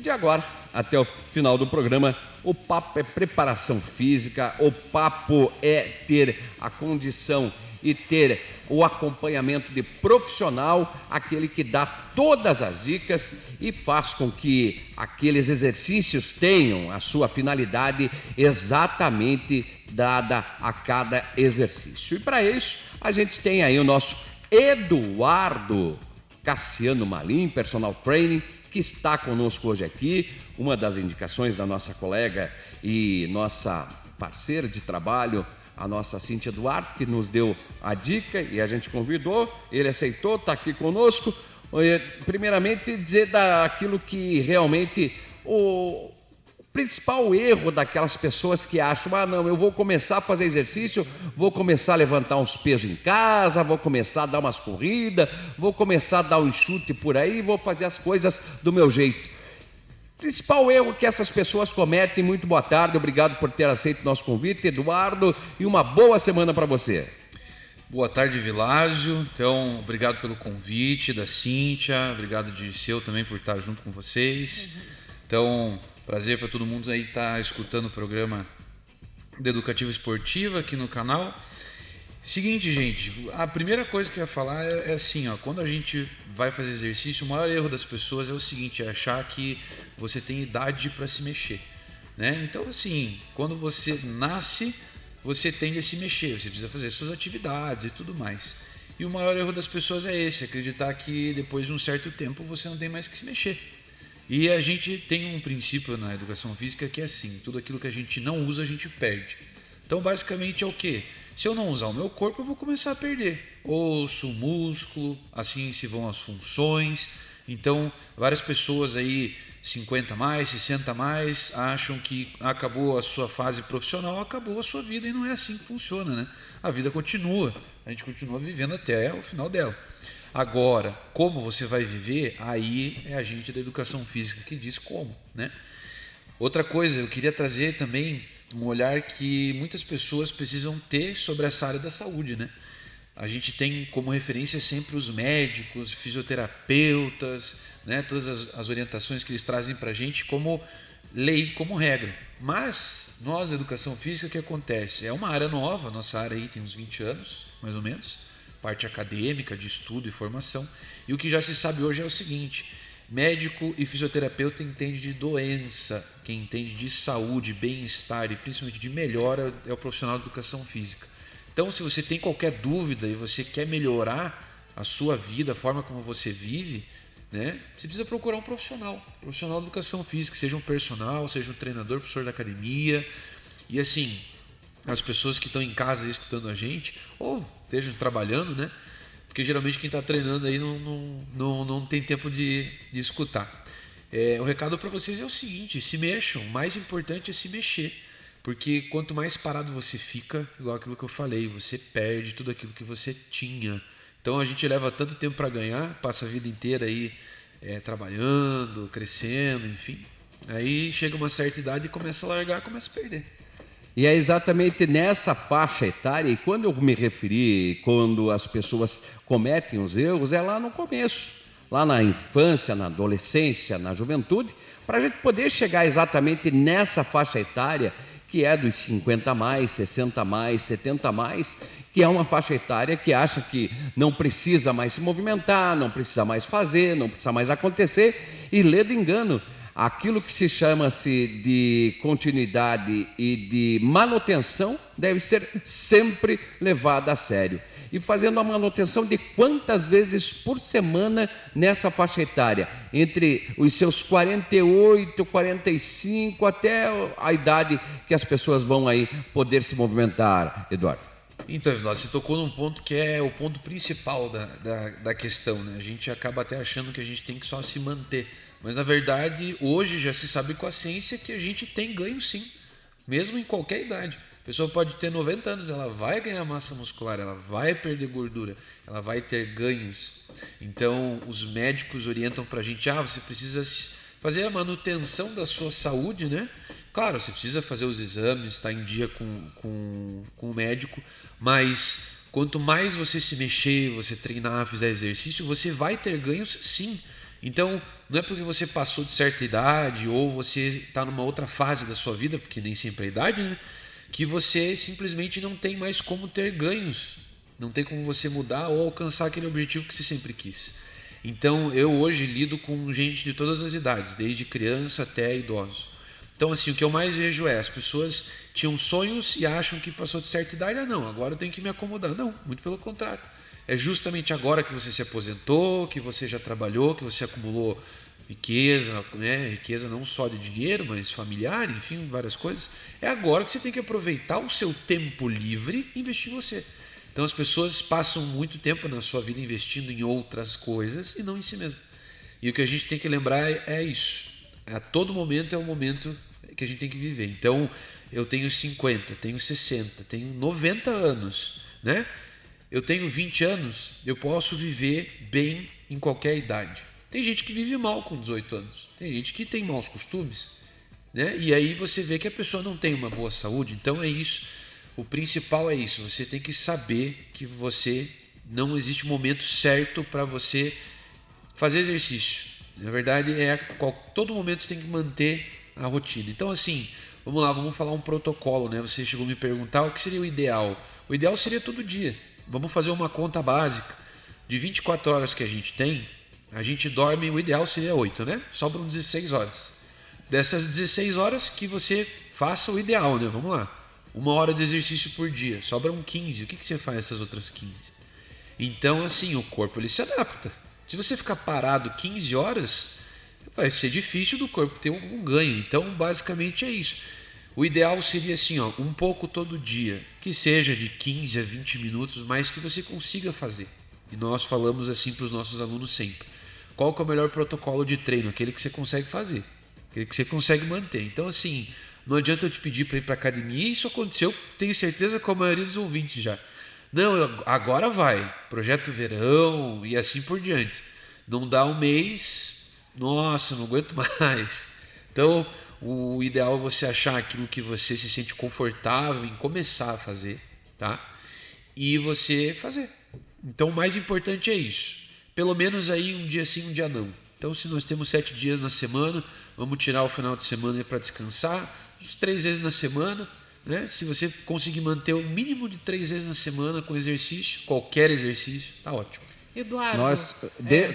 E de agora até o final do programa, o papo é preparação física, o papo é ter a condição e ter o acompanhamento de profissional, aquele que dá todas as dicas e faz com que aqueles exercícios tenham a sua finalidade exatamente dada a cada exercício. E para isso, a gente tem aí o nosso Eduardo Cassiano Malim, personal training, que está conosco hoje aqui, uma das indicações da nossa colega e nossa parceira de trabalho, a nossa Cíntia Duarte, que nos deu a dica e a gente convidou, ele aceitou, está aqui conosco. Primeiramente, dizer daquilo que realmente o principal erro daquelas pessoas que acham, não, eu vou começar a fazer exercício, vou começar a levantar uns pesos em casa, vou começar a dar umas corridas, vou começar a dar um chute por aí, vou fazer as coisas do meu jeito. Principal erro que essas pessoas cometem. Muito boa tarde, obrigado por ter aceito o nosso convite, Eduardo, e uma boa semana para você. Boa tarde, Világio. Então, obrigado pelo convite da Cíntia, obrigado de seu também por estar junto com vocês. Então, prazer para todo mundo aí que está escutando o programa da Educativa Esportiva aqui no canal. Seguinte, gente, a primeira coisa que eu ia falar é assim, quando a gente vai fazer exercício, o maior erro das pessoas é o seguinte, é achar que você tem idade para se mexer, né? Então, assim, quando você nasce, você tende a se mexer, você precisa fazer suas atividades e tudo mais. E o maior erro das pessoas é esse, acreditar que depois de um certo tempo você não tem mais que se mexer. E a gente tem um princípio na educação física que é assim, tudo aquilo que a gente não usa, a gente perde. Então, basicamente é o quê? Se eu não usar o meu corpo, eu vou começar a perder osso, músculo, assim se vão as funções. Então, várias pessoas aí, 50 mais, 60 mais, acham que acabou a sua fase profissional, acabou a sua vida, e não é assim que funciona, né? A vida continua, a gente continua vivendo até o final dela. Agora, como você vai viver, aí é a gente da educação física que diz como, né? Outra coisa, eu queria trazer também um olhar que muitas pessoas precisam ter sobre essa área da saúde, né? A gente tem como referência sempre os médicos, fisioterapeutas, né? Todas as orientações que eles trazem para a gente como lei, como regra. Mas nós, educação física, o que acontece? É uma área nova, nossa área aí tem uns 20 anos, mais ou menos, parte acadêmica, de estudo e formação. E o que já se sabe hoje é o seguinte: médico e fisioterapeuta entende de doença, quem entende de saúde, bem-estar e principalmente de melhora é o profissional de educação física. Então, se você tem qualquer dúvida e você quer melhorar a sua vida, a forma como você vive, né, você precisa procurar um profissional de educação física, seja um personal, seja um treinador, professor da academia. E assim, as pessoas que estão em casa aí escutando a gente, ou estejam trabalhando, né? Porque geralmente quem está treinando aí não tem tempo de escutar. O recado para vocês é o seguinte: se mexam, o mais importante é se mexer. Porque quanto mais parado você fica, igual aquilo que eu falei, você perde tudo aquilo que você tinha. Então a gente leva tanto tempo para ganhar, passa a vida inteira aí trabalhando, crescendo, enfim. Aí chega uma certa idade e começa a largar, começa a perder. E é exatamente nessa faixa etária, e quando eu me referi, quando as pessoas cometem os erros, é lá no começo, lá na infância, na adolescência, na juventude, para a gente poder chegar exatamente nessa faixa etária, que é dos 50 mais, 60 mais, 70 mais, que é uma faixa etária que acha que não precisa mais se movimentar, não precisa mais fazer, não precisa mais acontecer, e lê do engano. Aquilo que se chama-se de continuidade e de manutenção deve ser sempre levado a sério. E fazendo a manutenção de quantas vezes por semana nessa faixa etária? Entre os seus 48, 45, até a idade que as pessoas vão aí poder se movimentar, Eduardo. Então, você tocou num ponto que é o ponto principal da questão, né? A gente acaba até achando que a gente tem que só se manter. Mas, na verdade, hoje já se sabe com a ciência que a gente tem ganho sim, mesmo em qualquer idade. A pessoa pode ter 90 anos, ela vai ganhar massa muscular, ela vai perder gordura, ela vai ter ganhos. Então, os médicos orientam para a gente, você precisa fazer a manutenção da sua saúde, né? Claro, você precisa fazer os exames, estar em dia com o médico, mas quanto mais você se mexer, você treinar, fizer exercício, você vai ter ganhos sim. Então, não é porque você passou de certa idade ou você está numa outra fase da sua vida, porque nem sempre é a idade, né? Que você simplesmente não tem mais como ter ganhos. Não tem como você mudar ou alcançar aquele objetivo que você sempre quis. Então, eu hoje lido com gente de todas as idades, desde criança até idoso. Então, assim, o que eu mais vejo é, as pessoas tinham sonhos e acham que passou de certa idade, não, agora eu tenho que me acomodar. Não, muito pelo contrário. É justamente agora que você se aposentou, que você já trabalhou, que você acumulou riqueza, né? Riqueza não só de dinheiro, mas familiar, enfim, várias coisas. É agora que você tem que aproveitar o seu tempo livre e investir em você. Então as pessoas passam muito tempo na sua vida investindo em outras coisas e não em si mesmo. E o que a gente tem que lembrar é isso. A todo momento é o momento que a gente tem que viver. Então eu tenho 50, tenho 60, tenho 90 anos, né? Eu tenho 20 anos, eu posso viver bem em qualquer idade. Tem gente que vive mal com 18 anos. Tem gente que tem maus costumes, né? E aí você vê que a pessoa não tem uma boa saúde. Então é isso. O principal é isso. Você tem que saber que você não existe momento certo para você fazer exercício. Na verdade, todo momento você tem que manter a rotina. Então, assim, vamos lá, vamos falar um protocolo, né? Você chegou a me perguntar o que seria o ideal. O ideal seria todo dia. Vamos fazer uma conta básica. De 24 horas que a gente dorme, o ideal seria 8, né? Sobram 16 horas. Dessas 16 horas que você faça o ideal, né? Vamos lá. 1 hora de exercício por dia. Sobram 15. O que você faz essas outras 15? Então, assim, o corpo ele se adapta. Se você ficar parado 15 horas, vai ser difícil do corpo ter um ganho. Então, basicamente é isso. O ideal seria assim, ó, um pouco todo dia, que seja de 15 a 20 minutos, mas que você consiga fazer. E nós falamos assim para os nossos alunos sempre. Qual que é o melhor protocolo de treino? Aquele que você consegue fazer, aquele que você consegue manter. Então, assim, não adianta eu te pedir para ir para a academia, isso aconteceu, tenho certeza, com a maioria dos ouvintes já. Não, agora vai, projeto verão e assim por diante. Não dá um mês, nossa, não aguento mais. Então, o ideal é você achar aquilo que você se sente confortável em começar a fazer, tá? E você fazer. Então, o mais importante é isso. Pelo menos aí um dia sim, um dia não. Então, se nós temos 7 dias na semana, vamos tirar o final de semana para descansar, 3 vezes na semana, né? Se você conseguir manter o mínimo de 3 vezes na semana com exercício, qualquer exercício, tá ótimo. Eduardo.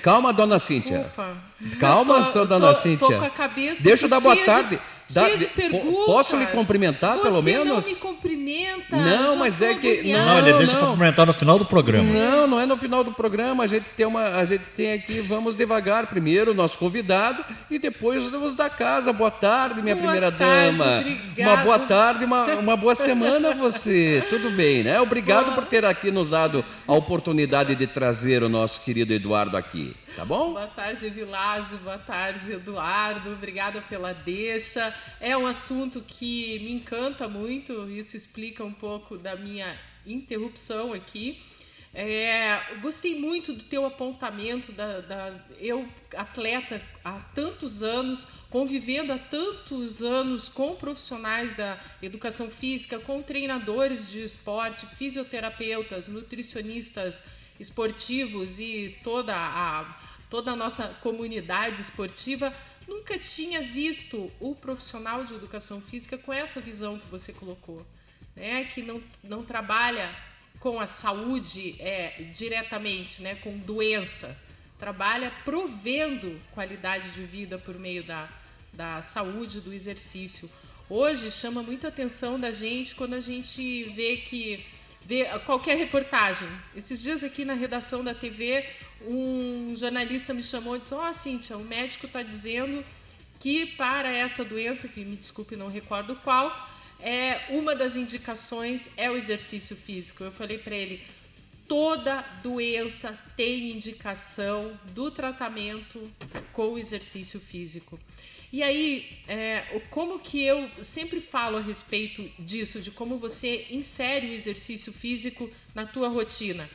Calma, dona Cíntia. Desculpa. Calma, dona Cíntia. Tô com a cabeça. Deixa eu dar boa tarde. Cheio de perguntas. Posso lhe cumprimentar, pelo menos? Você não me cumprimenta. Não, mas é que... Não, ele deixa cumprimentar no final do programa. Não é no final do programa. A gente tem aqui, vamos devagar. Primeiro o nosso convidado e depois os da casa. Boa tarde, minha primeira dama. Obrigada. Uma boa tarde, uma boa semana a você. Tudo bem, né? Obrigado por ter aqui nos dado a oportunidade de trazer o nosso querido Eduardo aqui. Tá bom? Boa tarde, Vilásio. Boa tarde, Eduardo. Obrigada pela deixa. É um assunto que me encanta muito. Isso explica um pouco da minha interrupção aqui. Gostei muito do teu apontamento, eu, atleta há tantos anos, convivendo há tantos anos com profissionais da educação física, com treinadores de esporte, fisioterapeutas, nutricionistas esportivos e toda a nossa comunidade esportiva, nunca tinha visto o profissional de educação física com essa visão que você colocou, né? Que não trabalha com a saúde diretamente, né? Com doença, trabalha provendo qualidade de vida por meio da saúde, do exercício. Hoje chama muita atenção da gente quando a gente vê qualquer reportagem. Esses dias aqui na redação da TV, um jornalista me chamou e disse: Cíntia, o médico está dizendo que para essa doença, que me desculpe, não recordo qual, uma das indicações é o exercício físico. Eu falei para ele: toda doença tem indicação do tratamento com o exercício físico. E aí, como que eu sempre falo a respeito disso, de como você insere o exercício físico na tua rotina?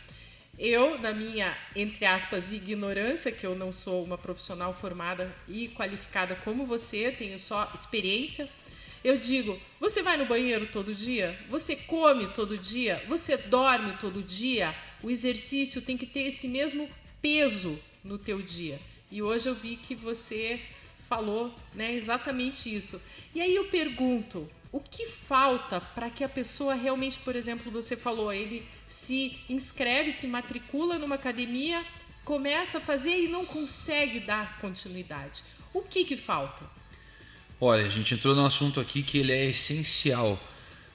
Eu, na minha, entre aspas, ignorância, que eu não sou uma profissional formada e qualificada como você, tenho só experiência, eu digo: você vai no banheiro todo dia? Você come todo dia? Você dorme todo dia? O exercício tem que ter esse mesmo peso no teu dia. E hoje eu vi que você falou, né, exatamente isso. E aí eu pergunto, o que falta para que a pessoa realmente, por exemplo, você falou, ele se inscreve, se matricula numa academia, começa a fazer e não consegue dar continuidade. O que falta? Olha, a gente entrou num assunto aqui que ele é essencial.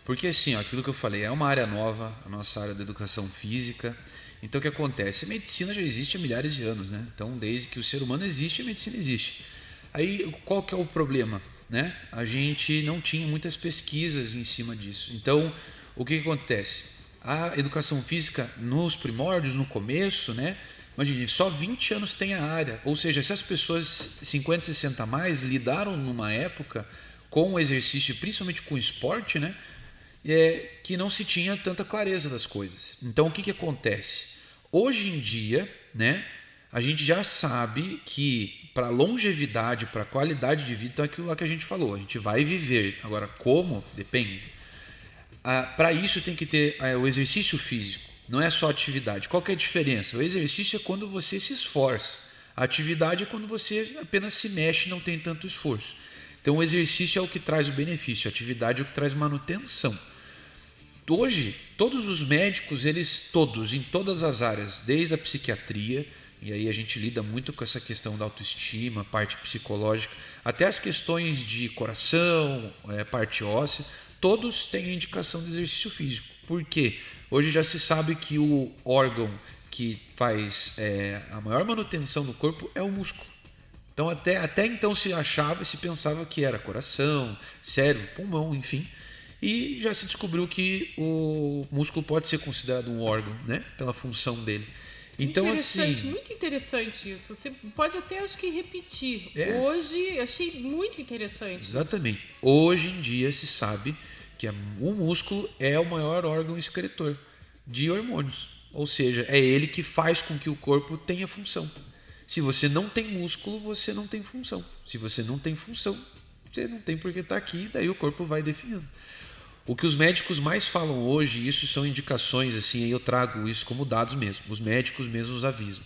Porque assim, ó, aquilo que eu falei, é uma área nova, a nossa área da educação física. Então o que acontece? A medicina já existe há milhares de anos, né? Então desde que o ser humano existe, a medicina existe. Aí qual que é o problema? Né? A gente não tinha muitas pesquisas em cima disso. Então o que acontece? A educação física nos primórdios, no começo, né? Imagine, só 20 anos tem a área. Ou seja, se as pessoas 50, 60 a mais lidaram numa época com o exercício, principalmente com o esporte, né? Que não se tinha tanta clareza das coisas. Então o que acontece? Hoje em dia, né? A gente já sabe que para longevidade, para qualidade de vida, então é aquilo lá que a gente falou, a gente vai viver. Agora, como? Depende. Para isso tem que ter o exercício físico, não é só atividade. Qual que é a diferença? O exercício é quando você se esforça, a atividade é quando você apenas se mexe e não tem tanto esforço. Então o exercício é o que traz o benefício, a atividade é o que traz manutenção. Hoje, todos os médicos, todos, em todas as áreas, desde a psiquiatria, e aí a gente lida muito com essa questão da autoestima, parte psicológica, até as questões de coração, parte óssea, todos têm a indicação de exercício físico. Por quê? Hoje já se sabe que o órgão que faz a maior manutenção do corpo é o músculo. Então até então se achava e se pensava que era coração, cérebro, pulmão, enfim. E já se descobriu que o músculo pode ser considerado um órgão, né? Pela função dele. Então, interessante, assim, muito interessante isso. Você pode até, acho que, repetir. Hoje, achei muito interessante. Exatamente. Isso. Hoje em dia se sabe que o músculo é o maior órgão excretor de hormônios. Ou seja, é ele que faz com que o corpo tenha função. Se você não tem músculo, você não tem função. Se você não tem função, você não tem por que estar aqui, daí o corpo vai definindo. O que os médicos mais falam hoje, isso são indicações, assim, eu trago isso como dados mesmo. Os médicos mesmos avisam.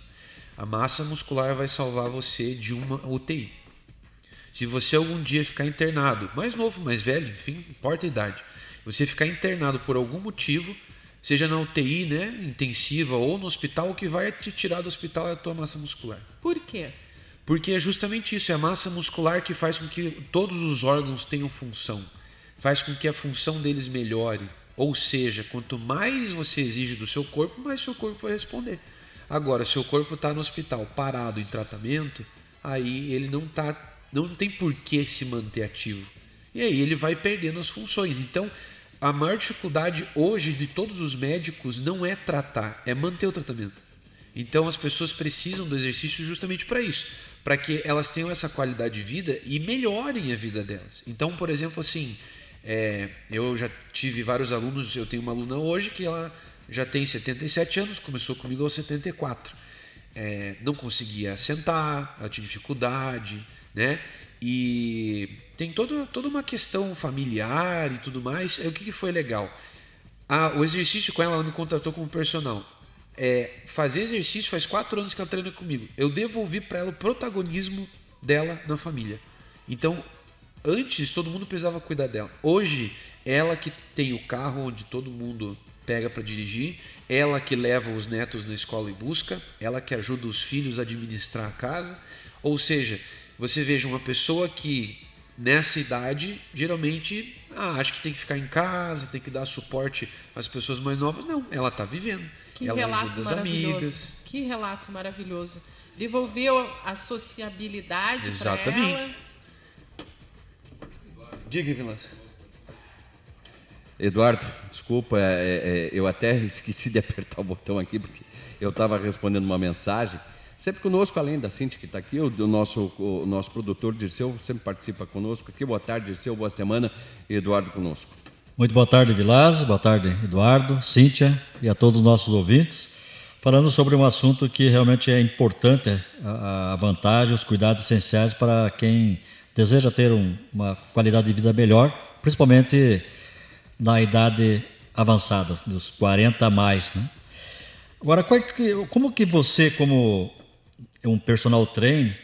A massa muscular vai salvar você de uma UTI. Se você algum dia ficar internado, mais novo, mais velho, enfim, não importa a idade, você ficar internado por algum motivo, seja na UTI, né, intensiva ou no hospital, o que vai te tirar do hospital é a tua massa muscular. Por quê? Porque é justamente isso, é a massa muscular que faz com que todos os órgãos tenham função. Faz com que a função deles melhore. Ou seja, quanto mais você exige do seu corpo, mais seu corpo vai responder. Agora, se o corpo está no hospital parado em tratamento, aí ele não tem por que se manter ativo. E aí ele vai perdendo as funções. Então, a maior dificuldade hoje de todos os médicos não é tratar, é manter o tratamento. Então, as pessoas precisam do exercício justamente para isso, para que elas tenham essa qualidade de vida e melhorem a vida delas. Então, por exemplo, assim, eu já tive vários alunos, eu tenho uma aluna hoje que ela já tem 77 anos, começou comigo aos 74. Não conseguia sentar, ela tinha dificuldade, né? E tem toda uma questão familiar e tudo mais. O que foi legal? O exercício com ela me contratou como personal. Fazer exercício faz 4 anos que ela treina comigo. Eu devolvi para ela o protagonismo dela na família. Então, antes todo mundo precisava cuidar dela. Hoje, ela que tem o carro onde todo mundo pega para dirigir, ela que leva os netos na escola e busca, ela que ajuda os filhos a administrar a casa. Ou seja, você veja uma pessoa que nessa idade geralmente acha que tem que ficar em casa, tem que dar suporte às pessoas mais novas. Não, ela está vivendo. Que ela relato ajuda as maravilhoso. amigas. Que relato maravilhoso. Devolveu a sociabilidade para ela. Exatamente. Diga, Vilas. Eduardo, desculpa, eu até esqueci de apertar o botão aqui, porque eu estava respondendo uma mensagem. Sempre conosco, além da Cíntia que está aqui, o nosso produtor Dirceu sempre participa conosco aqui. Boa tarde, Dirceu, boa semana. Eduardo conosco. Muito boa tarde, Vilas, boa tarde, Eduardo, Cíntia e a todos os nossos ouvintes. Falando sobre um assunto que realmente é importante, a vantagem, os cuidados essenciais para quem deseja ter uma qualidade de vida melhor, principalmente na idade avançada, dos 40 a mais, né? Agora, como que você, como um personal trainer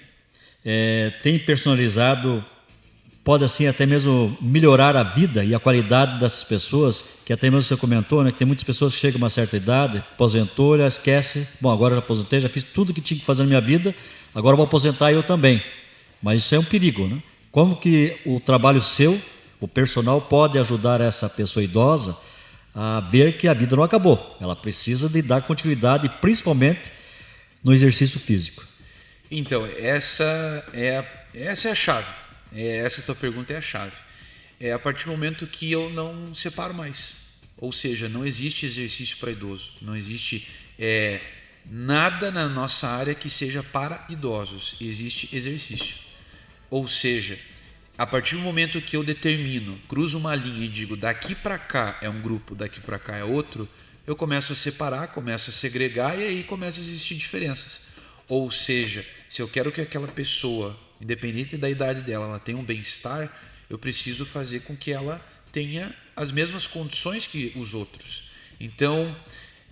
tem personalizado, pode assim até mesmo melhorar a vida e a qualidade dessas pessoas, que até mesmo você comentou, né, que tem muitas pessoas que chegam a uma certa idade, aposentou, já esquece, bom, agora eu aposentei, já fiz tudo que tinha que fazer na minha vida, agora eu vou aposentar eu também. Mas isso é um perigo, né? Como que o trabalho seu, o personal, pode ajudar essa pessoa idosa a ver que a vida não acabou? Ela precisa de dar continuidade, principalmente no exercício físico. Então, essa é a chave. Essa tua pergunta é a chave. É a partir do momento que eu não separo mais. Ou seja, não existe exercício para idoso. Não existe nada na nossa área que seja para idosos. Existe exercício. Ou seja, a partir do momento que eu determino, cruzo uma linha e digo daqui para cá é um grupo, daqui para cá é outro, eu começo a separar, começo a segregar e aí começam a existir diferenças. Ou seja, se eu quero que aquela pessoa, independente da idade dela, ela tenha um bem-estar, eu preciso fazer com que ela tenha as mesmas condições que os outros. Então,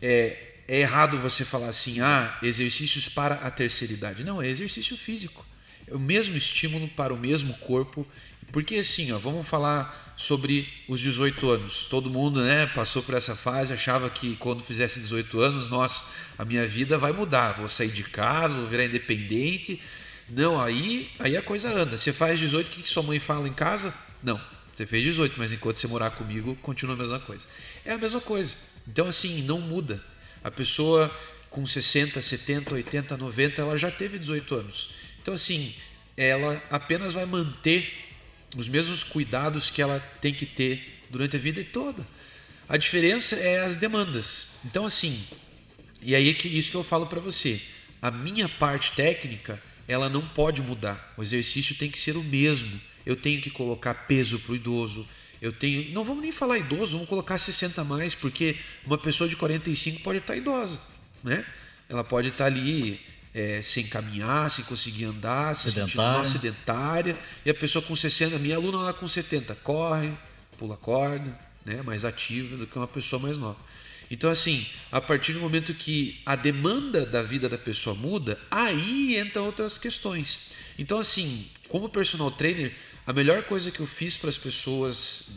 é errado você falar assim, exercícios para a terceira idade. Não, é exercício físico. É o mesmo estímulo para o mesmo corpo. Porque assim, vamos falar sobre os 18 anos. Todo mundo, né, passou por essa fase, achava que quando fizesse 18 anos, nossa, a minha vida vai mudar, vou sair de casa, vou virar independente. Não, aí a coisa anda. Você faz 18, o que sua mãe fala em casa? Não, você fez 18, mas enquanto você morar comigo, continua a mesma coisa. É a mesma coisa. Então assim, não muda. A pessoa com 60, 70, 80, 90, ela já teve 18 anos. Então assim, ela apenas vai manter os mesmos cuidados que ela tem que ter durante a vida toda. A diferença é as demandas. Então assim, e aí isso que eu falo para você, a minha parte técnica, ela não pode mudar. O exercício tem que ser o mesmo. Eu tenho que colocar peso para o idoso. Não vamos nem falar idoso, vamos colocar 60 a mais, porque uma pessoa de 45 pode estar idosa, né? Ela pode estar ali sem caminhar, sem conseguir andar, se sentindo mal, sedentária. E a pessoa com 60, minha aluna lá com 70, corre, pula corda, né? Mais ativa do que uma pessoa mais nova. Então assim, a partir do momento que a demanda da vida da pessoa muda, aí entram outras questões. Então assim, como personal trainer, a melhor coisa que eu fiz para as pessoas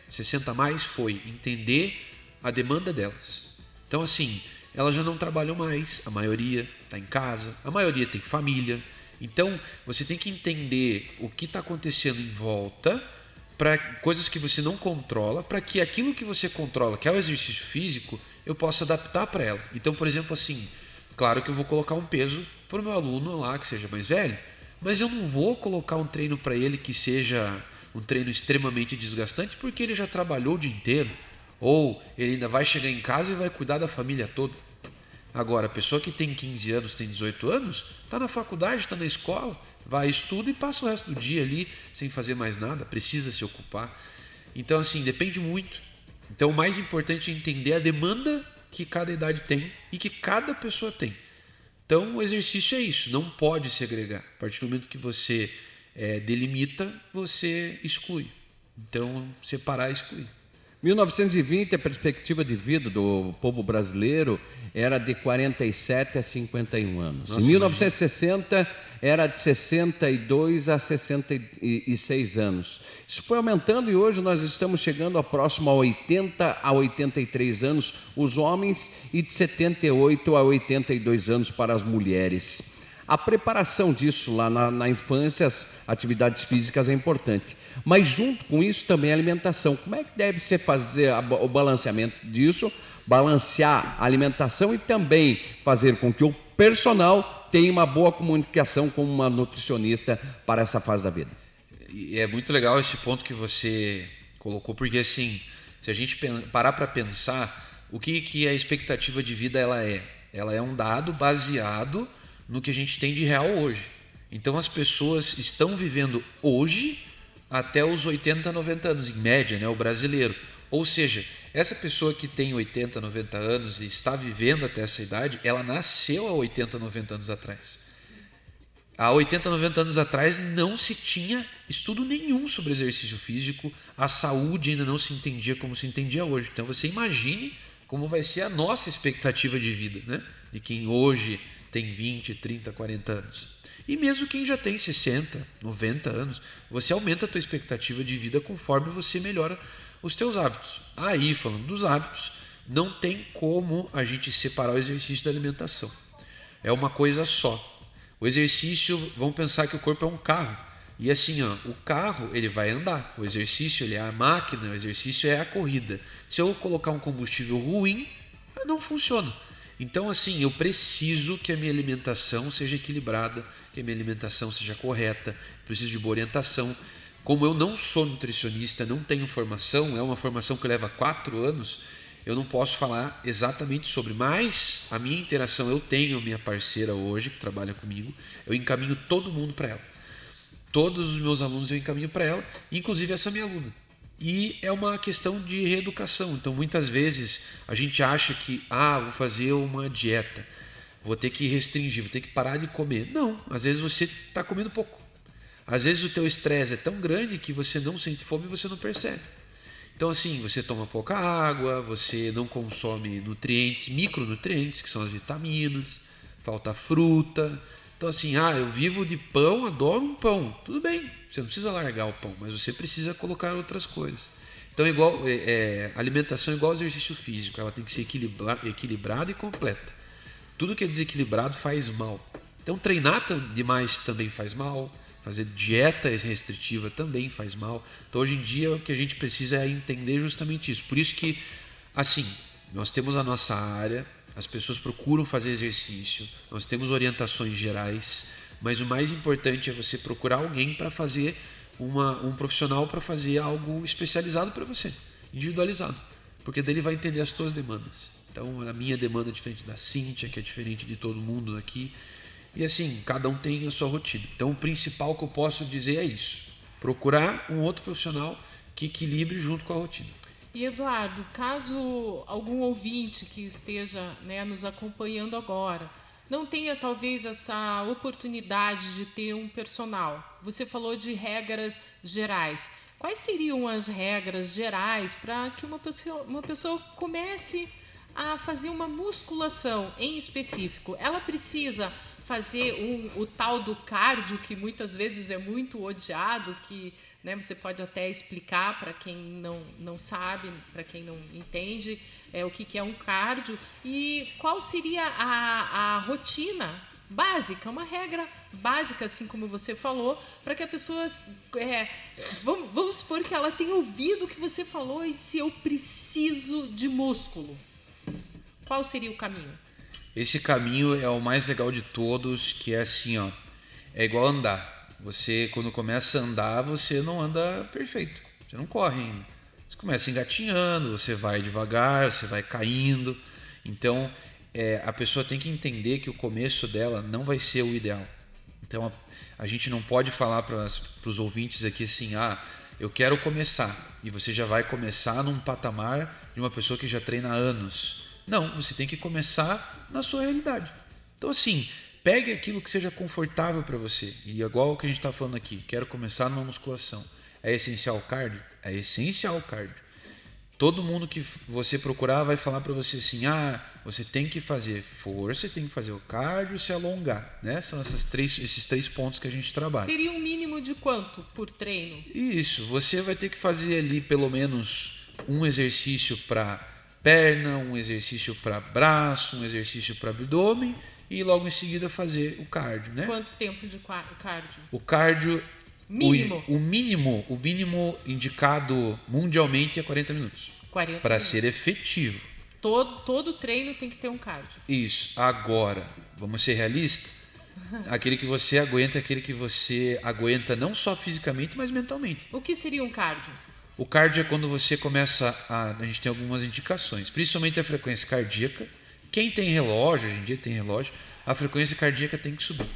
60 a mais foi entender a demanda delas. Então assim, elas já não trabalham mais, a maioria está em casa, a maioria tem família. Então você tem que entender o que está acontecendo em volta, para coisas que você não controla, para que aquilo que você controla, que é o exercício físico, eu possa adaptar para ela. Então, por exemplo, assim, claro que eu vou colocar um peso para o meu aluno lá, que seja mais velho, mas eu não vou colocar um treino para ele que seja um treino extremamente desgastante, porque ele já trabalhou o dia inteiro, ou ele ainda vai chegar em casa e vai cuidar da família toda. Agora, a pessoa que tem 15 anos, tem 18 anos, está na faculdade, está na escola, vai, estuda e passa o resto do dia ali sem fazer mais nada, precisa se ocupar. Então assim, depende muito. Então o mais importante é entender a demanda que cada idade tem e que cada pessoa tem. Então o exercício é isso, não pode segregar. A partir do momento que você delimita, você exclui. Então separar e excluir. 1920, a perspectiva de vida do povo brasileiro era de 47 a 51 anos. Nossa, em 1960, era de 62 a 66 anos. Isso foi aumentando e hoje nós estamos chegando a próximo a 80 a 83 anos, os homens, e de 78 a 82 anos para as mulheres. A preparação disso lá na infância, as atividades físicas é importante. Mas junto com isso também a alimentação. Como é que deve ser fazer o balanceamento disso? Balancear a alimentação e também fazer com que o personal tenha uma boa comunicação com uma nutricionista para essa fase da vida. E é muito legal esse ponto que você colocou, porque assim, se a gente parar para pensar, o que a expectativa de vida ela é? Ela é um dado baseado no que a gente tem de real hoje. Então as pessoas estão vivendo hoje até os 80, 90 anos, em média, né, o brasileiro. Ou seja, essa pessoa que tem 80, 90 anos e está vivendo até essa idade, ela nasceu há 80, 90 anos atrás. Há 80, 90 anos atrás não se tinha estudo nenhum sobre exercício físico, a saúde ainda não se entendia como se entendia hoje. Então você imagine como vai ser a nossa expectativa de vida, né? De quem hoje tem 20, 30, 40 anos. E mesmo quem já tem 60, 90 anos, você aumenta a tua expectativa de vida conforme você melhora os teus hábitos. Aí, falando dos hábitos, não tem como a gente separar o exercício da alimentação. É uma coisa só. O exercício, vamos pensar que o corpo é um carro. E assim, o carro ele vai andar. O exercício ele é a máquina, o exercício é a corrida. Se eu colocar um combustível ruim, não funciona. Então, assim, eu preciso que a minha alimentação seja equilibrada, que a minha alimentação seja correta, preciso de boa orientação. Como eu não sou nutricionista, não tenho formação, é uma formação que leva 4 anos, eu não posso falar exatamente sobre, mas a minha interação, eu tenho a minha parceira hoje, que trabalha comigo, eu encaminho todo mundo para ela. Todos os meus alunos eu encaminho para ela, inclusive essa minha aluna. E é uma questão de reeducação. Então, muitas vezes, a gente acha que, vou fazer uma dieta, vou ter que restringir, vou ter que parar de comer. Não, às vezes você está comendo pouco. Às vezes o teu estresse é tão grande que você não sente fome e você não percebe. Então, assim, você toma pouca água, você não consome nutrientes, micronutrientes, que são as vitaminas, falta fruta. Então, assim, eu vivo de pão, adoro um pão. Tudo bem, você não precisa largar o pão, mas você precisa colocar outras coisas. Então, alimentação é igual ao exercício físico, ela tem que ser equilibrada e completa. Tudo que é desequilibrado faz mal. Então, treinar demais também faz mal, fazer dieta restritiva também faz mal. Então, hoje em dia, o que a gente precisa é entender justamente isso. Por isso que, assim, nós temos a nossa área, as pessoas procuram fazer exercício, nós temos orientações gerais, mas o mais importante é você procurar alguém para fazer, um profissional para fazer algo especializado para você, individualizado, porque daí ele vai entender as tuas demandas. Então, a minha demanda é diferente da Cíntia, que é diferente de todo mundo aqui, e assim, cada um tem a sua rotina. Então, o principal que eu posso dizer é isso, procurar um outro profissional que equilibre junto com a rotina. E Eduardo, caso algum ouvinte que esteja nos acompanhando agora não tenha talvez essa oportunidade de ter um personal, você falou de regras gerais. Quais seriam as regras gerais para que uma pessoa comece a fazer uma musculação em específico? Ela precisa fazer o tal do cardio, que muitas vezes é muito odiado, que você pode até explicar para quem não sabe, para quem não entende o que é um cardio, e qual seria a rotina básica, uma regra básica, assim como você falou, para que a pessoa, vamos supor que ela tenha ouvido o que você falou e disse, eu preciso de músculo. Qual seria o caminho? Esse caminho é o mais legal de todos, que é assim, é igual andar. Você, quando começa a andar, você não anda perfeito, você não corre ainda. Você começa engatinhando, você vai devagar, você vai caindo. Então, a pessoa tem que entender que o começo dela não vai ser o ideal. Então, a gente não pode falar para os ouvintes aqui assim, eu quero começar. E você já vai começar num patamar de uma pessoa que já treina há anos. Não, você tem que começar na sua realidade. Então, assim, pegue aquilo que seja confortável para você. E igual o que a gente está falando aqui, quero começar numa musculação. É essencial o cardio? É essencial o cardio. Todo mundo que você procurar vai falar para você assim, você tem que fazer força, tem que fazer o cardio, se alongar, né? São esses três pontos que a gente trabalha. Seria um mínimo de quanto por treino? Isso, você vai ter que fazer ali pelo menos um exercício para perna, um exercício para braço, um exercício para abdômen e logo em seguida fazer o cardio, né? Quanto tempo de cardio? O cardio, mínimo. O mínimo indicado mundialmente é 40 minutos. 40 para minutos. ser efetivo. Todo treino tem que ter um cardio. Isso. Agora, vamos ser realistas? Aquele que você aguenta é aquele que você aguenta não só fisicamente, mas mentalmente. O que seria um cardio? O cardio é quando você começa a gente tem algumas indicações, principalmente a frequência cardíaca. Quem tem relógio, hoje em dia tem relógio, a frequência cardíaca tem que subir.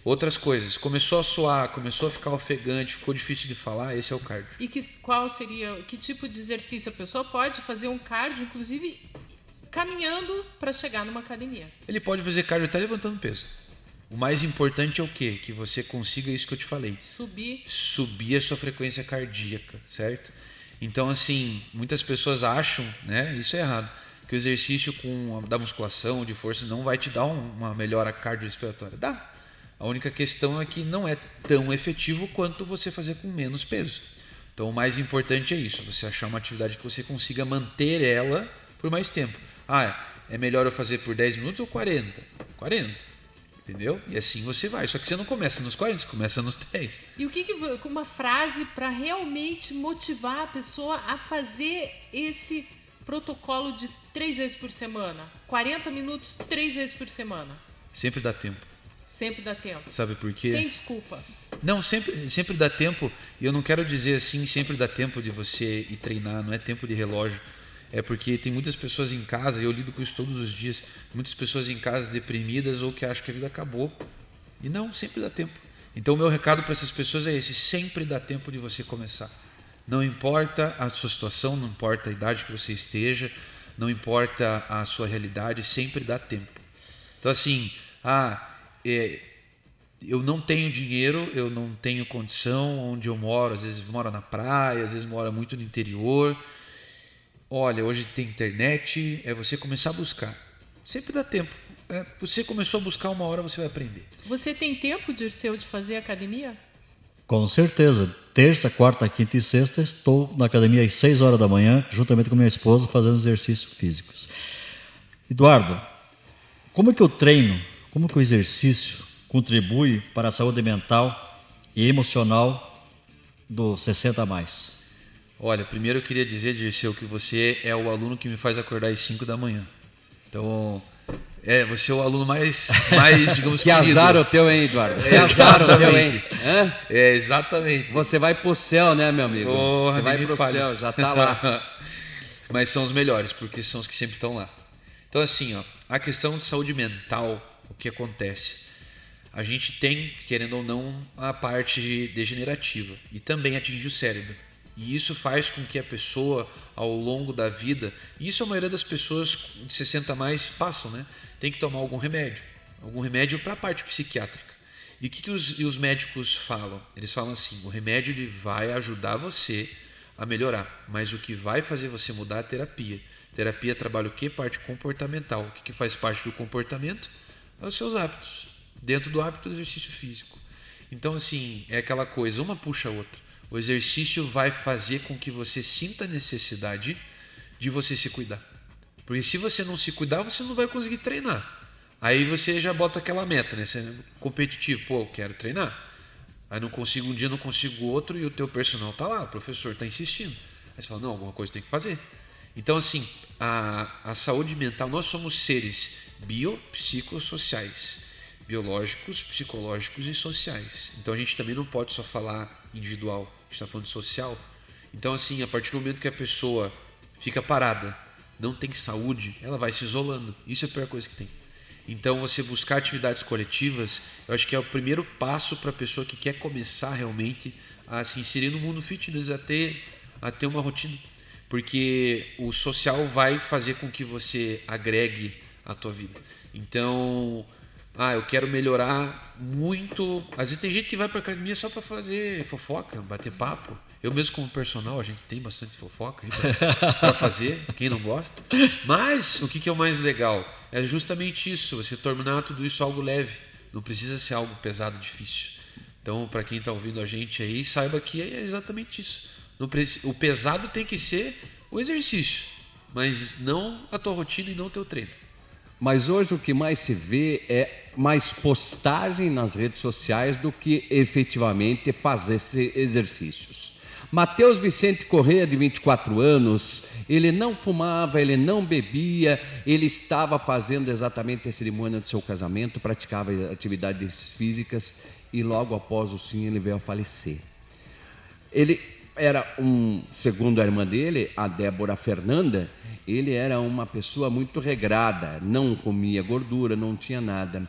Outras coisas, começou a suar, começou a ficar ofegante, ficou difícil de falar, esse é o cardio. E que tipo de exercício a pessoa pode fazer um cardio, inclusive caminhando para chegar numa academia? Ele pode fazer cardio até levantando peso. O mais importante é o quê? Que você consiga isso que eu te falei. Subir a sua frequência cardíaca, certo? Então, assim, muitas pessoas acham, né? Isso é errado. Que que o exercício da musculação, de força, não vai te dar uma melhora cardiorrespiratória. Dá. A única questão é que não é tão efetivo quanto você fazer com menos peso. Então, o mais importante é isso, você achar uma atividade que você consiga manter ela por mais tempo. É melhor eu fazer por 10 minutos ou 40? 40. Entendeu? E assim você vai. Só que você não começa nos 40, você começa nos 10. E o que uma frase para realmente motivar a pessoa a fazer esse protocolo de 3 vezes por semana? 40 minutos, 3 vezes por semana. Sempre dá tempo. Sempre dá tempo. Sabe por quê? Sem desculpa. Não, sempre dá tempo. E eu não quero dizer assim, sempre dá tempo de você ir treinar, não é tempo de relógio. É porque tem muitas pessoas em casa, e eu lido com isso todos os dias, muitas pessoas em casa deprimidas ou que acham que a vida acabou. E não, sempre dá tempo. Então o meu recado para essas pessoas é esse, sempre dá tempo de você começar. Não importa a sua situação, não importa a idade que você esteja, não importa a sua realidade, sempre dá tempo. Então assim, eu não tenho dinheiro, eu não tenho condição, onde eu moro, às vezes moro na praia, às vezes moro muito no interior. Olha, hoje tem internet, é você começar a buscar. Sempre dá tempo. Você começou a buscar, uma hora você vai aprender. Você tem tempo, Dirceu, de fazer academia? Com certeza. Terça, quarta, quinta e sexta estou na academia às 6 horas da manhã, juntamente com minha esposa, fazendo exercícios físicos. Eduardo, como é que o treino, como que o exercício contribui para a saúde mental e emocional do 60+? Olha, primeiro eu queria dizer, Dirceu, que você é o aluno que me faz acordar às 5 da manhã. Então, você é o aluno mais digamos, que querido. azar o teu, hein, Eduardo? Que azar o teu, hein? Exatamente. Você vai pro céu, né, meu amigo? Você vai pro céu, já tá lá. Mas são os melhores, porque são os que sempre estão lá. Então, assim, a questão de saúde mental, o que acontece? A gente tem, querendo ou não, a parte degenerativa e também atinge o cérebro. E isso faz com que a pessoa, ao longo da vida, e isso a maioria das pessoas de 60+ passam, né? Tem que tomar algum remédio para a parte psiquiátrica. E o que os médicos falam? Eles falam assim, o remédio ele vai ajudar você a melhorar, mas o que vai fazer você mudar é a terapia. Terapia trabalha o quê? Parte comportamental. O que faz parte do comportamento? É os seus hábitos. Dentro do hábito do exercício físico. Então, assim, é aquela coisa, uma puxa a outra. O exercício vai fazer com que você sinta a necessidade de você se cuidar. Porque se você não se cuidar, você não vai conseguir treinar. Aí você já bota aquela meta, né? Você é competitivo. Eu quero treinar. Aí não consigo um dia, não consigo outro, e o teu personal está lá, o professor está insistindo. Aí você fala, não, alguma coisa tem que fazer. Então, assim, a saúde mental, nós somos seres biopsicossociais. Biológicos, psicológicos e sociais. Então a gente também não pode só falar individual, a gente está falando de social. Então assim, a partir do momento que a pessoa fica parada, não tem saúde, ela vai se isolando. Isso é a pior coisa que tem. Então você buscar atividades coletivas, eu acho que é o primeiro passo para a pessoa que quer começar realmente a se inserir no mundo fitness, a ter uma rotina. Porque o social vai fazer com que você agregue a tua vida. Então... eu quero melhorar muito. Às vezes tem gente que vai para academia só para fazer fofoca, bater papo. Eu mesmo como personal, a gente tem bastante fofoca para fazer, quem não gosta. Mas o que é o mais legal? É justamente isso, você tornar tudo isso algo leve. Não precisa ser algo pesado, difícil. Então, para quem está ouvindo a gente aí, saiba que é exatamente isso. O pesado tem que ser o exercício, mas não a tua rotina e não o teu treino. Mas hoje o que mais se vê é mais postagem nas redes sociais do que efetivamente fazer exercícios. Mateus Vicente Corrêa, de 24 anos, ele não fumava, ele não bebia, ele estava fazendo exatamente a cerimônia do seu casamento, praticava atividades físicas e logo após o sim ele veio a falecer. Ele era segundo a irmã dele, a Débora Fernanda, ele era uma pessoa muito regrada, não comia gordura, não tinha nada.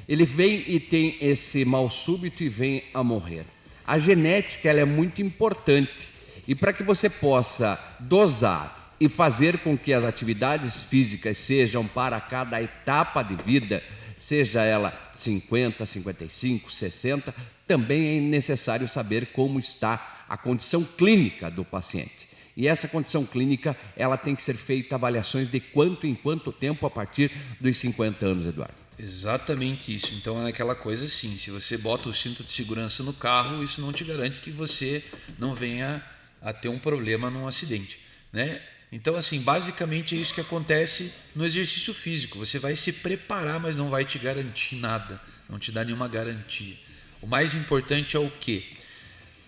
Ele vem e tem esse mal súbito e vem a morrer. A genética ela é muito importante e para que você possa dosar e fazer com que as atividades físicas sejam para cada etapa de vida, seja ela 50, 55, 60, também é necessário saber como está a condição clínica do paciente. E essa condição clínica, ela tem que ser feita avaliações de quanto em quanto tempo a partir dos 50 anos, Eduardo. Exatamente isso. Então é aquela coisa assim, se você bota o cinto de segurança no carro, isso não te garante que você não venha a ter um problema num acidente, né? Então, assim, basicamente é isso que acontece no exercício físico. Você vai se preparar, mas não vai te garantir nada, não te dá nenhuma garantia. O mais importante é o quê?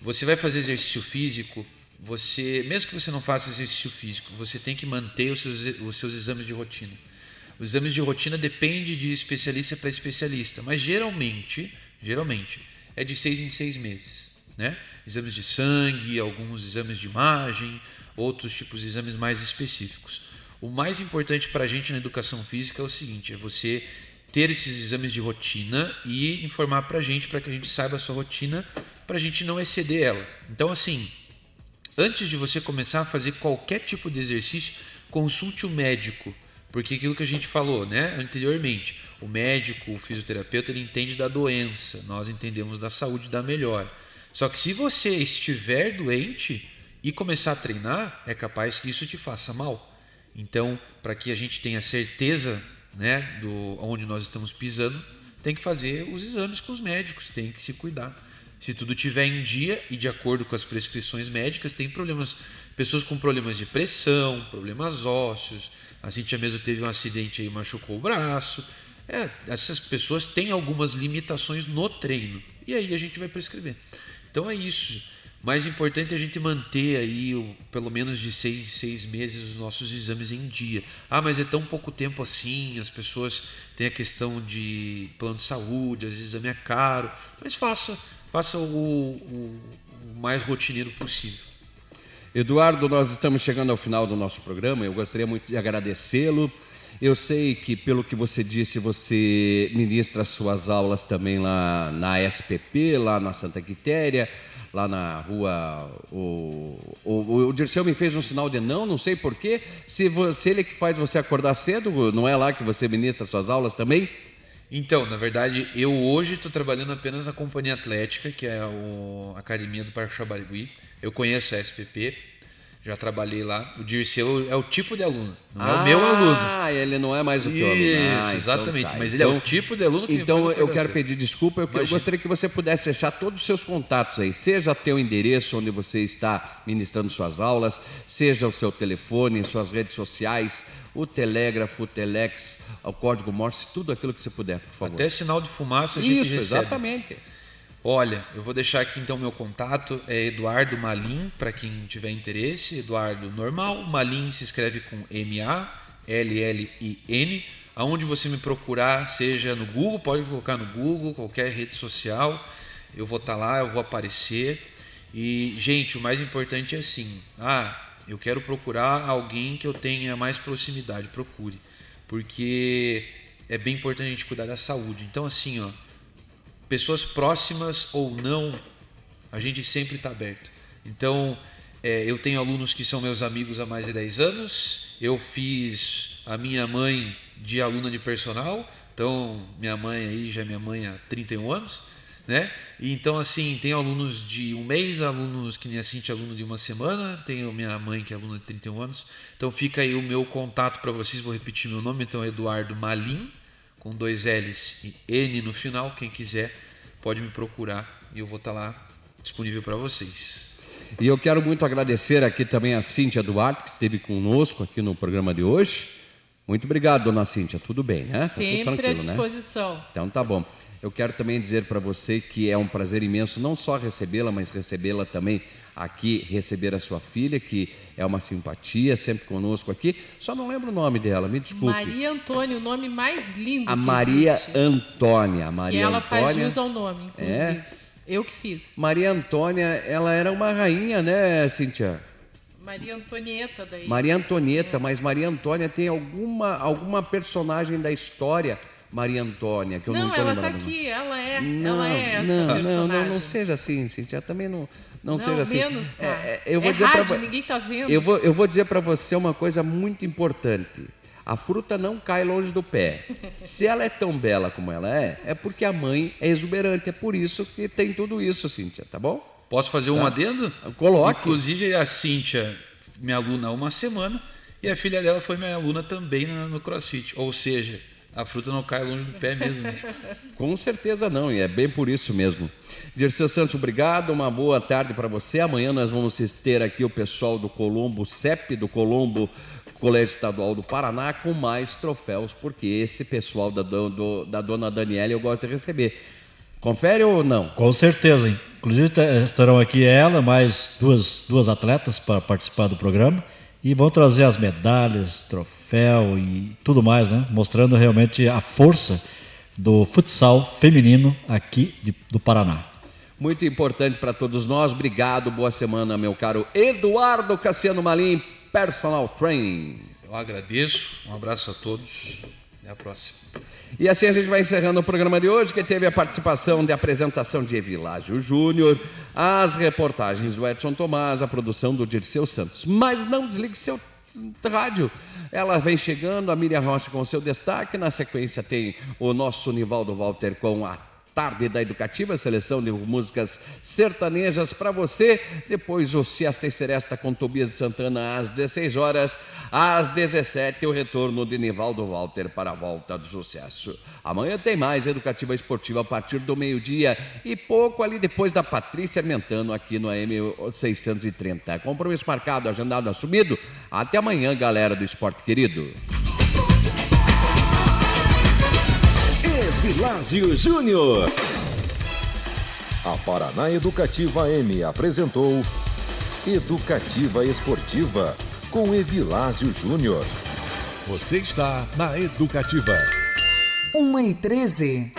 Você vai fazer exercício físico, mesmo que você não faça exercício físico, você tem que manter os seus exames de rotina. Os exames de rotina dependem de especialista para especialista, mas geralmente é de 6 em 6 meses, né? Exames de sangue, alguns exames de imagem, outros tipos de exames mais específicos. O mais importante para a gente na educação física é o seguinte, é você ter esses exames de rotina e informar para a gente, para que a gente saiba a sua rotina, para a gente não exceder ela. Então, assim, antes de você começar a fazer qualquer tipo de exercício, consulte o médico, porque aquilo que a gente falou, né, anteriormente, o médico, o fisioterapeuta, ele entende da doença, nós entendemos da saúde, da melhora. Só que se você estiver doente e começar a treinar, é capaz que isso te faça mal. Então, para que a gente tenha certeza, né, do onde nós estamos pisando, tem que fazer os exames com os médicos, tem que se cuidar. Se tudo estiver em dia e de acordo com as prescrições médicas, tem problemas, pessoas com problemas de pressão, problemas ósseos. A Cíntia mesmo teve um acidente aí, machucou o braço. Essas pessoas têm algumas limitações no treino. E aí a gente vai prescrever. Então é isso. Mais importante é a gente manter aí pelo menos de 6 meses os nossos exames em dia. Ah, mas é tão pouco tempo assim, as pessoas têm a questão de plano de saúde, às vezes exame é caro, mas faça o mais rotineiro possível. Eduardo, nós estamos chegando ao final do nosso programa, eu gostaria muito de agradecê-lo. Eu sei que, pelo que você disse, você ministra suas aulas também lá na SPP, lá na Santa Quitéria, lá na rua... O Dirceu me fez um sinal de não sei porquê. Se ele que faz você acordar cedo, não é lá que você ministra suas aulas também? Então, na verdade, eu hoje estou trabalhando apenas na Companhia Atlética, que é a Academia do Parque Xabarigui. Eu conheço a SPP. Já trabalhei lá. O Dirceu é o tipo de aluno, não é o meu aluno. Ah, ele não é mais o teu aluno. Isso, exatamente. Então, mas ele é o tipo de aluno que então eu quero pedir desculpa. Eu gostaria que você pudesse deixar todos os seus contatos aí. Seja teu endereço onde você está ministrando suas aulas, seja o seu telefone, suas redes sociais, o telégrafo, o telex, o código Morse, tudo aquilo que você puder, por favor. Até sinal de fumaça a gente recebe. Isso, exatamente. Olha, eu vou deixar aqui então meu contato, é Eduardo Malin, para quem tiver interesse, Eduardo normal, Malin se escreve com M-A-L-L-I-N, aonde você me procurar, seja no Google, pode colocar no Google, qualquer rede social, eu vou estar lá, eu vou aparecer. E, gente, o mais importante é assim, eu quero procurar alguém que eu tenha mais proximidade, procure, porque é bem importante a gente cuidar da saúde. Então, assim, pessoas próximas ou não, a gente sempre está aberto. Então, eu tenho alunos que são meus amigos há mais de 10 anos, eu fiz a minha mãe de aluna de personal, então minha mãe aí já é minha mãe há 31 anos, né? E então, assim, tenho alunos de um mês, alunos que nem a Cíntia, aluno de uma semana, tenho minha mãe que é aluna de 31 anos, então fica aí o meu contato para vocês, vou repetir meu nome, então é Eduardo Malin, com 2 L's e N no final, quem quiser pode me procurar e eu vou estar lá disponível para vocês. E eu quero muito agradecer aqui também a Cíntia Duarte, que esteve conosco aqui no programa de hoje. Muito obrigado, dona Cíntia, tudo bem, né? Sempre à disposição. Né? Então tá bom. Eu quero também dizer para você que é um prazer imenso não só recebê-la, mas recebê-la também aqui, receber a sua filha, que é uma simpatia, sempre conosco aqui. Só não lembro o nome dela, me desculpe. Maria Antônia, o nome mais lindo a que Maria existe. Antônia. Maria e ela Antônia, faz jus ao nome, inclusive. Eu que fiz. Maria Antônia, ela era uma rainha, né, Cíntia? Maria Antonieta daí. Maria Antonieta, mas Maria Antônia tem alguma personagem da história... Maria Antônia, que eu não estou lembrando. Ela está aqui, ela é esta personagem. Não seja assim, Cíntia, também não seja assim. Menos, tá. Eu vou dizer rádio, ninguém está vendo. Eu vou dizer para você uma coisa muito importante. A fruta não cai longe do pé. Se ela é tão bela como ela é porque a mãe é exuberante, é por isso que tem tudo isso, Cíntia, tá bom? Posso fazer um adendo? Coloque. Inclusive a Cíntia minha aluna há uma semana e a filha dela foi minha aluna também no CrossFit. Ou seja, a fruta não cai longe do pé mesmo. Né? Com certeza não, e é bem por isso mesmo. Dirceu Santos, obrigado, uma boa tarde para você. Amanhã nós vamos ter aqui o pessoal do Colombo, CEP do Colombo, Colégio Estadual do Paraná, com mais troféus, porque esse pessoal da dona Daniela eu gosto de receber. Confere ou não? Com certeza, hein? Inclusive estarão aqui ela, mais duas atletas para participar do programa. E vão trazer as medalhas, troféu e tudo mais, né? Mostrando realmente a força do futsal feminino aqui do Paraná. Muito importante para todos nós. Obrigado, boa semana, meu caro Eduardo Cassiano Malim, personal training. Eu agradeço, um abraço a todos, até a próxima. E assim a gente vai encerrando o programa de hoje, que teve a participação de apresentação de Evilásio Júnior, as reportagens do Edson Tomás, a produção do Dirceu Santos. Mas não desligue seu rádio. Ela vem chegando, a Miriam Rocha com seu destaque. Na sequência tem o nosso Nivaldo Walter com a Tarde da Educativa, seleção de músicas sertanejas para você. Depois o Siesta e Seresta com Tobias de Santana às 16 horas. Às 17 o retorno de Nivaldo Walter para a volta do sucesso. Amanhã tem mais Educativa Esportiva a partir do meio-dia e pouco ali depois da Patrícia Mentano aqui no AM 630. Compromisso marcado, agendado, assumido. Até amanhã, galera do Esporte Querido. Evilásio Júnior. A Paraná Educativa AM apresentou Educativa Esportiva com Evilásio Júnior. Você está na Educativa. 1h13.